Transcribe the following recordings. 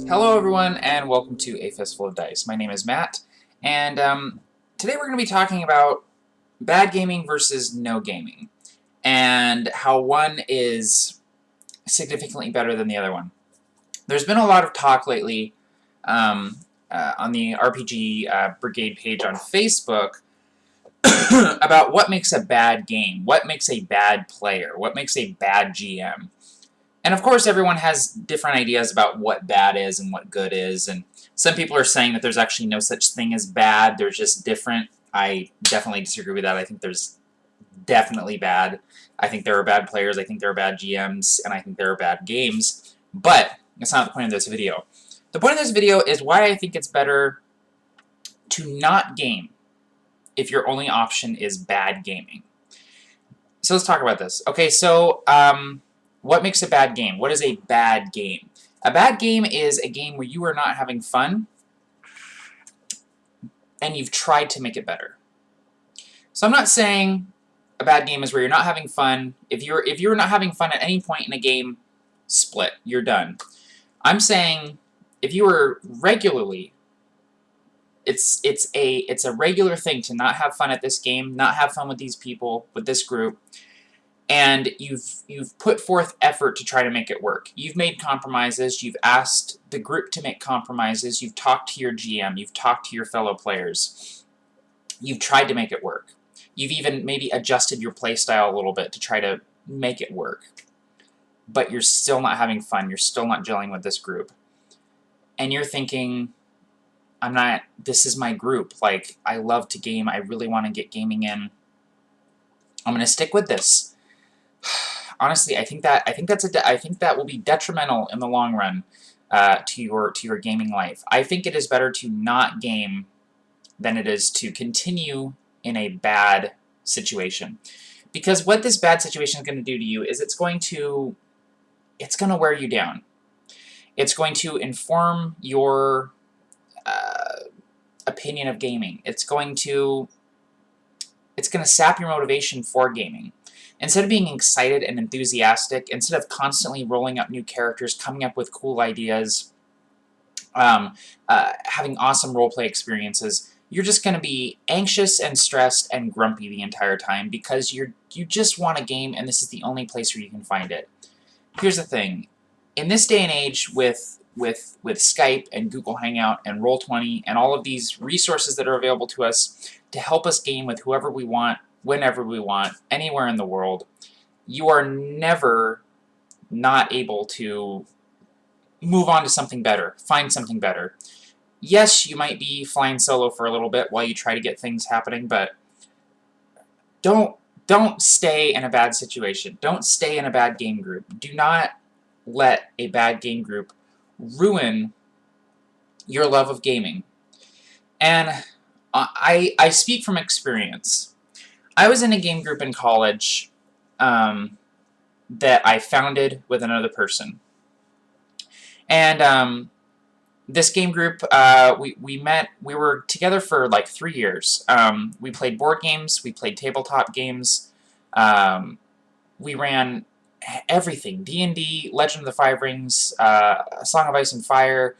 Hello everyone and welcome to A Fistful of Dice. My name is Matt, and today we're going to be talking about bad gaming versus no gaming, and how one is significantly better than the other one. There's been a lot of talk lately on the RPG Brigade page on Facebook about what makes a bad game, what makes a bad player, what makes a bad GM. And of course, everyone has different ideas about what bad is and what good is, and some people are saying that there's actually no such thing as bad, there's just different. I definitely disagree with that. I think there's definitely bad. I think there are bad players, I think there are bad GMs, and I think there are bad games, but that's not the point of this video. The point of this video is why I think it's better to not game if your only option is bad gaming. So let's talk about this. Okay, so, what makes a bad game? What is a bad game? A bad game is a game where you are not having fun and you've tried to make it better. So I'm not saying a bad game is where you're not having fun. If you're not having fun at any point in a game, split. You're done. I'm saying if you are regularly, it's a regular thing to not have fun at this game, not have fun with these people, with this group, and you've put forth effort to try to make it work. You've made compromises, you've asked the group to make compromises, you've talked to your GM, you've talked to your fellow players, you've tried to make it work. You've even maybe adjusted your playstyle a little bit to try to make it work. But you're still not having fun, you're still not gelling with this group. And you're thinking, this is my group, like, I love to game, I really want to get gaming in. I'm going to stick with this. Honestly, I think that will be detrimental in the long run to your gaming life. I think it is better to not game than it is to continue in a bad situation, because what this bad situation is going to do to you is it's going to wear you down. It's going to inform your opinion of gaming. It's going to sap your motivation for gaming. Instead of being excited and enthusiastic, instead of constantly rolling up new characters, coming up with cool ideas, having awesome roleplay experiences, you're just going to be anxious and stressed and grumpy the entire time because you just want a game and this is the only place where you can find it. Here's the thing. In this day and age with Skype and Google Hangout and Roll20 and all of these resources that are available to us to help us game with whoever we want, whenever we want, anywhere in the world, you are never not able to move on to something better, find something better. Yes, you might be flying solo for a little bit while you try to get things happening, but don't stay in a bad situation. Don't stay in a bad game group. Do not let a bad game group ruin your love of gaming. And I speak from experience. I was in a game group in college that I founded with another person. And this game group, we were together for like 3 years. We played board games, we played tabletop games, we ran everything, D&D, Legend of the Five Rings, Song of Ice and Fire,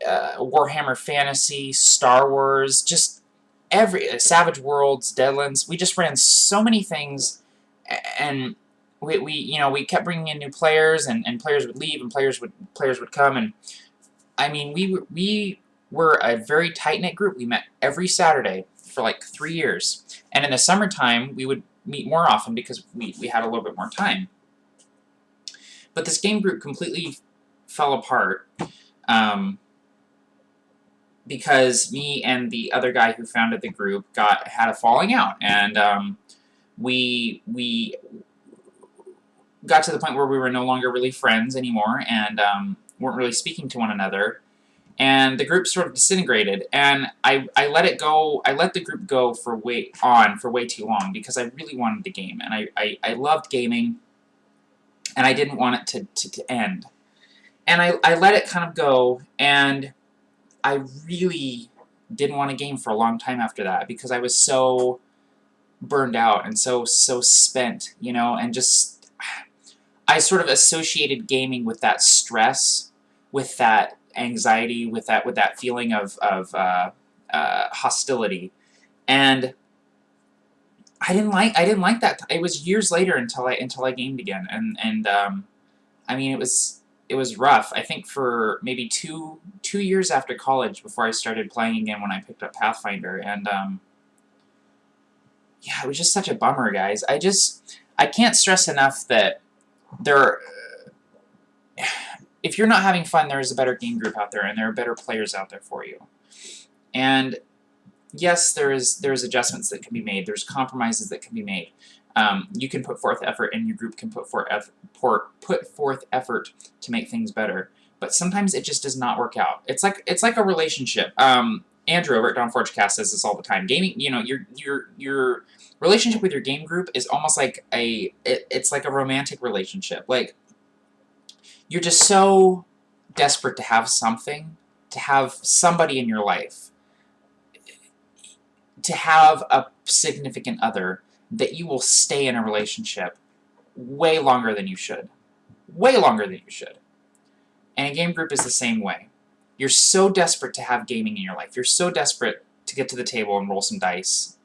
Warhammer Fantasy, Star Wars, just Savage Worlds, Deadlands. We just ran so many things, and we kept bringing in new players, and players would leave, and players would come, and I mean, we were a very tight-knit group. We met every Saturday for like 3 years, and in the summertime we would meet more often because we had a little bit more time. But this game group completely fell apart because me and the other guy who founded the group had a falling out, and we got to the point where we were no longer really friends anymore, and weren't really speaking to one another, and the group sort of disintegrated, and I let it go. I let the group go for way too long because I really wanted the game, and I loved gaming, and I didn't want it to end. And I let it kind of go, and I really didn't want to game for a long time after that because I was so burned out and so spent, and just I sort of associated gaming with that stress with that anxiety, with that feeling of hostility, and I didn't like that. It was years later until I gamed again, and I mean, it was rough. I think for maybe two years after college before I started playing again when I picked up Pathfinder, and yeah, it was just such a bummer, guys. I can't stress enough that there, if you're not having fun, there is a better game group out there, and there are better players out there for you. And yes, there's adjustments that can be made. There's compromises that can be made. You can put forth effort, and your group can put forth effort to make things better. But sometimes it just does not work out. It's like a relationship. Andrew over at Dawnforgecast says this all the time. Gaming, you know, your relationship with your game group is almost like it's like a romantic relationship. Like, you're just so desperate to have something, to have somebody in your life, to have a significant other, that you will stay in a relationship way longer than you should. Way longer than you should. And a game group is the same way. You're so desperate to have gaming in your life. You're so desperate to get to the table and roll some dice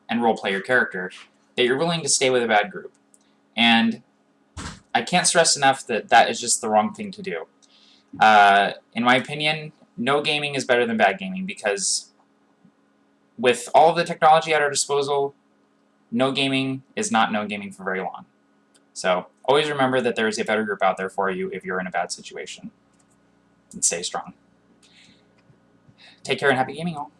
and roleplay your character that you're willing to stay with a bad group. And I can't stress enough that that is just the wrong thing to do. In my opinion, no gaming is better than bad gaming, because with all of the technology at our disposal, no gaming is not no gaming for very long. So always remember that there is a better group out there for you if you're in a bad situation. And stay strong. Take care and happy gaming all.